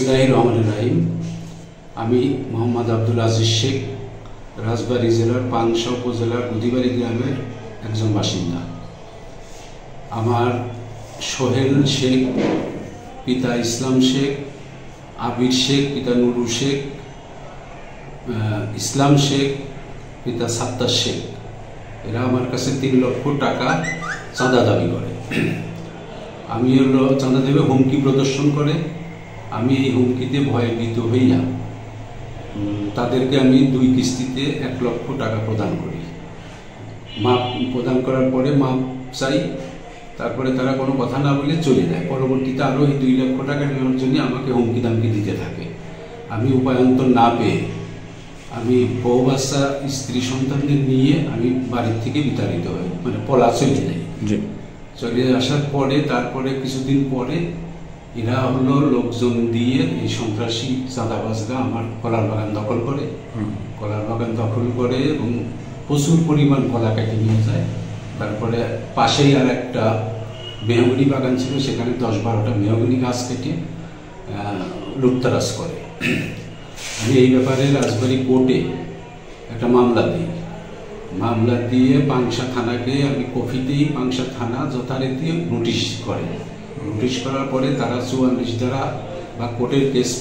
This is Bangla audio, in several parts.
বিসমিল্লাহির রহমানির রহিম। আমি মোহাম্মদ আব্দুল আজিজ শেখ, রাজবাড়ী জেলার পাংশা উপজেলার গুদিবাড়ি গ্রামের একজন বাসিন্দা। আমার সোহেল শেখ পিতা ইসলাম শেখ, আবির শেখ পিতা নুরু শেখ, ইসলাম শেখ পিতা সাত্তার শেখ, এরা আমার কাছে 3 লক্ষ টাকা চাঁদা দাবি করে। আমি চাঁদা দেবে হুমকি প্রদর্শন করে। আমি এই হুমকিতে ভয়ভীত হইয়া তাদেরকে আমি 2 কিস্তিতে 1 লক্ষ টাকা প্রদান করি। মাপ প্রদান করার পরে মাপ চাই, তারপরে তারা কোনো কথা না বলে চলে যায়। পরবর্তীতে আরও এই 2 লক্ষ টাকা নেওয়ার জন্য আমাকে হুমকি দামকি দিতে থাকে। আমি উপায়ন্তর না পেয়ে আমি বউ বাচ্চা স্ত্রী সন্তানদের নিয়ে আমি বাড়ির থেকে বিতাড়িত হই, মানে পলা চলে যাই। চলে আসার পরে তারপরে কিছুদিন পরে এরা হলো লোকজন দিয়ে এই সন্ত্রাসী চাঁদাবাজরা আমার কলার বাগান দখল করে। কলার বাগান দখল করে এবং প্রচুর পরিমাণ কলা কেটে নিয়ে যায়। তারপরে পাশেই আর একটা মেহগনি বাগান ছিল, সেখানে 10-12টা মেহগনি গাছ কেটে লুটতরাজ করে। আমি এই ব্যাপারে রাজবাড়ী কোর্টে একটা মামলা দিই। মামলা দিয়ে পাংশা থানাকে আমি কপিতেই পাংশা থানা যথারীতি নোটিশ করে। নোটিশ করার পরে তারা 44 ধারা বা কোর্টের কেস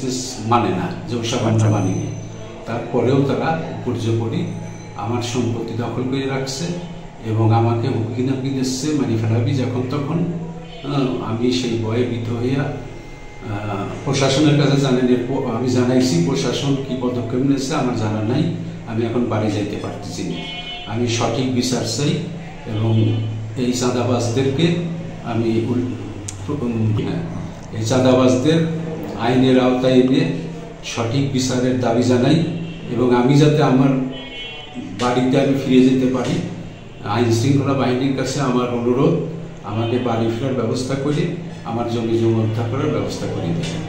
মানে না, যে ওসবটা মানিনি। তারপরেও তারা উপর্যুপরি আমার সম্পত্তি দখল করে রাখছে এবং আমাকে হুমকি নামকি দিচ্ছে, মারি ফেলাবি যখন তখন। আমি সেই ভয়ে ভীত হইয়া প্রশাসনের কাছে আমি জানাইছি। প্রশাসন কি পদক্ষেপ নিয়েছে আমার জানা নাই। আমি এখন বাড়ি যাইতে পারতেছি না। আমি সঠিক বিচার চাই এবং এই চাঁদাবাজদেরকে আমি এই চাঁদাবাজদের আইনের আওতায় এনে সঠিক বিচারের দাবি জানাই এবং আমি যাতে আমার বাড়িতে আমি ফিরে যেতে পারি। আইন শৃঙ্খলা বাহিনীর কাছে আমার অনুরোধ, আমাকে বাড়ি ফেরার ব্যবস্থা করে আমার জমি উদ্ধার করার ব্যবস্থা করে দেবেন।